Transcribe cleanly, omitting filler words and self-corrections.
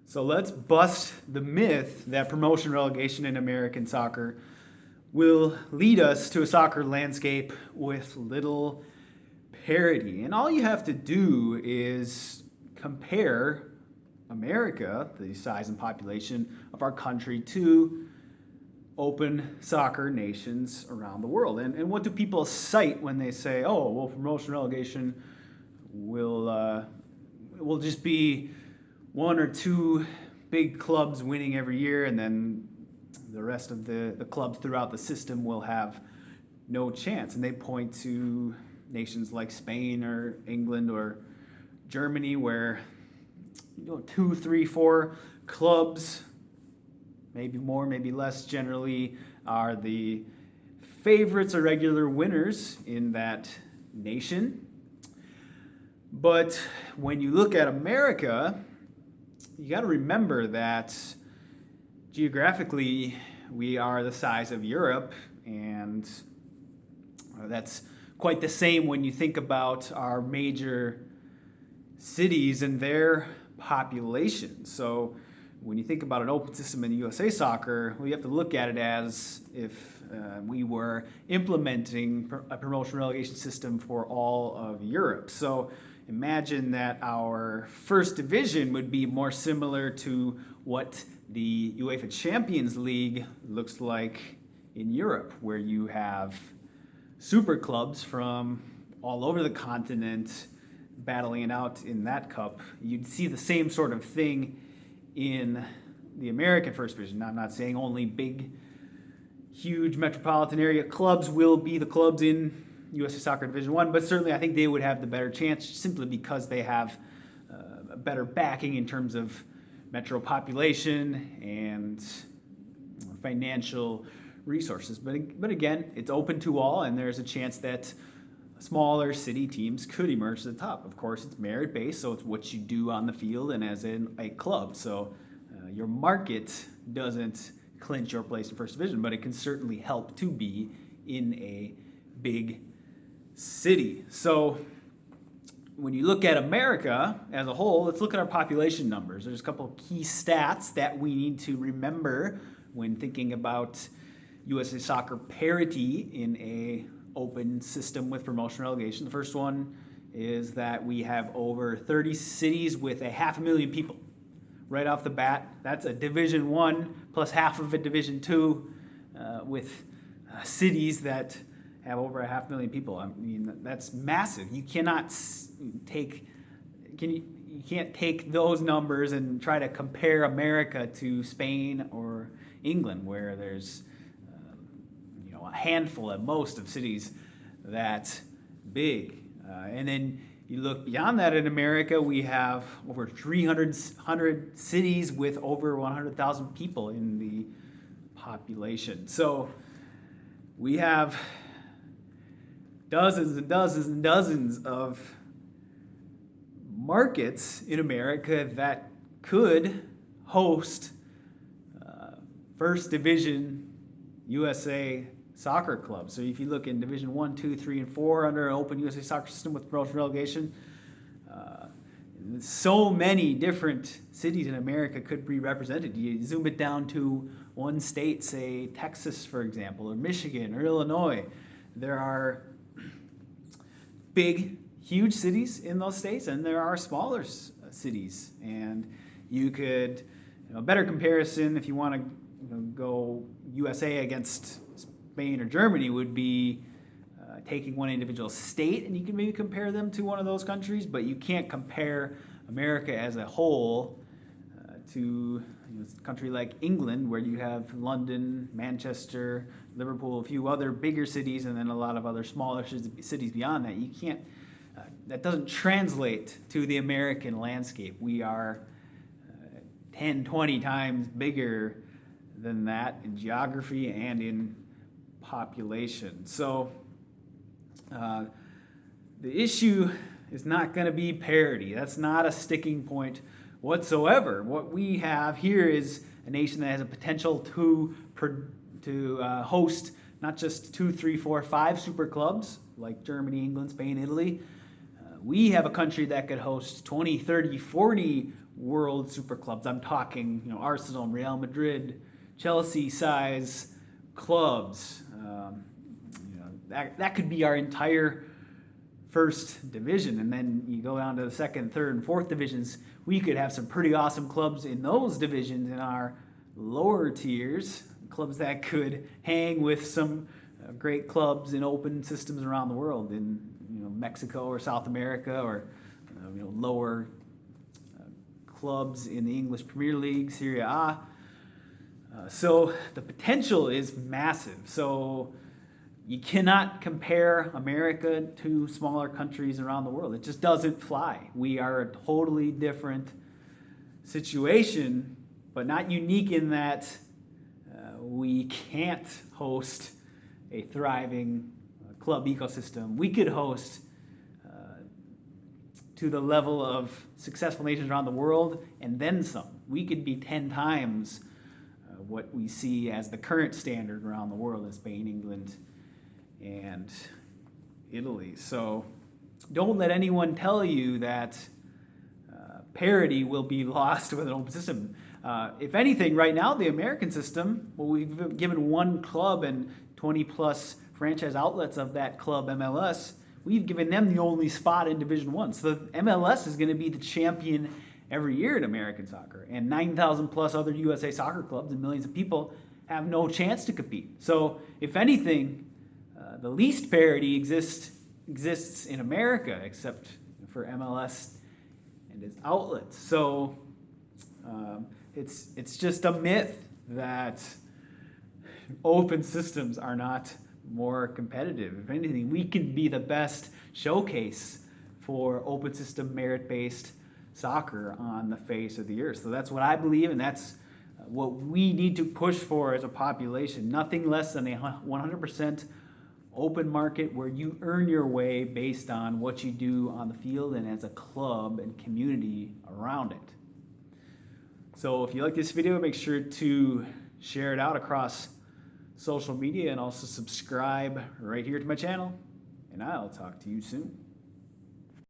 So let's bust the myth that promotion relegation in American soccer will lead us to a soccer landscape with little parity. And all you have to do is compare America, the size and population of our country, to open soccer nations around the world. And what do people cite when they say, oh, well, promotion relegation will just be one or two big clubs winning every year, and then the rest of the clubs throughout the system will have no chance. And they point to nations like Spain or England or Germany where 2, 3, 4 clubs, maybe more, maybe less, generally are the favorites or regular winners in that nation. But when you look at America, you got to remember that geographically we are the size of Europe, and that's quite the same when you think about our major cities and their population. So when you think about an open system in USA Soccer, we have to look at it as if we were implementing a promotion relegation system for all of Europe. So imagine that our first division would be more similar to what the UEFA Champions League looks like in Europe, where you have super clubs from all over the continent battling it out in that cup. You'd see the same sort of thing in the American First Division. I'm not saying only big, huge metropolitan area clubs will be the clubs in USA Soccer Division 1, but certainly I think they would have the better chance simply because they have a better backing in terms of metro population and financial resources. But again, it's open to all, and there's a chance that smaller city teams could emerge to the top. Of course, it's merit-based, so it's what you do on the field and as in a club. So your market doesn't clinch your place in First Division, but it can certainly help to be in a big city. So when you look at America as a whole, let's look at our population numbers. There's a couple of key stats that we need to remember when thinking about USA Soccer parity in a open system with promotion relegation. The first one is that we have over 30 cities with 500,000 people. Right off the bat, that's a Division 1 plus half of a Division 2 with cities that have over 500,000 people. I mean, that's massive. You cannot you can't take those numbers and try to compare America to Spain or England, where there's a handful at most of cities that big. And then you look beyond that in America, we have over 300 cities with over 100,000 people in the population. So we have dozens and dozens and dozens of markets in America that could host First Division USA soccer clubs. So if you look in Division 1, 2, 3, and 4 under an open USA soccer system with promotion relegation, so many different cities in America could be represented. You zoom it down to one state, say Texas, for example, or Michigan, or Illinois. There are big, huge cities in those states, and there are smaller cities. And you could, a better comparison if you want to go USA against Spain or Germany would be taking one individual state, and you can maybe compare them to one of those countries, but you can't compare America as a whole to a country like England, where you have London, Manchester, Liverpool, a few other bigger cities, and then a lot of other smaller cities beyond that. You can't. That doesn't translate to the American landscape. We are 10, 20 times bigger than that in geography and in population. So the issue is not going to be parity. That's not a sticking point whatsoever. What we have here is a nation that has a potential to host not just 2, 3, 4, 5 super clubs like Germany, England, Spain, Italy. We have a country that could host 20, 30, 40 world super clubs. I'm talking, Arsenal, Real Madrid, Chelsea size clubs. That could be our entire first division, and then you go down to the second, third, and fourth divisions. We could have some pretty awesome clubs in those divisions in our lower tiers, clubs that could hang with some great clubs in open systems around the world, in Mexico or South America, or lower clubs in the English Premier League, Serie A. So the potential is massive. So you cannot compare America to smaller countries around the world. It just doesn't fly. We are a totally different situation, but not unique in that we can't host a thriving club ecosystem. We could host to the level of successful nations around the world and then some. We could be 10 times what we see as the current standard around the world in Spain, England, and Italy. So don't let anyone tell you that parity will be lost with an open system. If anything, right now, the American system, well, we've given one club and 20 plus franchise outlets of that club, MLS, we've given them the only spot in Division One. So the MLS is going to be the champion every year in American soccer. And 9,000 plus other USA soccer clubs and millions of people have no chance to compete. So if anything, the least parity exists in America, except for MLS and its outlets. So it's just a myth that open systems are not more competitive. If anything, we can be the best showcase for open system merit-based soccer on the face of the earth. So that's what I believe, and that's what we need to push for as a population. Nothing less than a 100% open market where you earn your way based on what you do on the field and as a club and community around it. So if you like this video, make sure to share it out across social media and also subscribe right here to my channel, and I'll talk to you soon.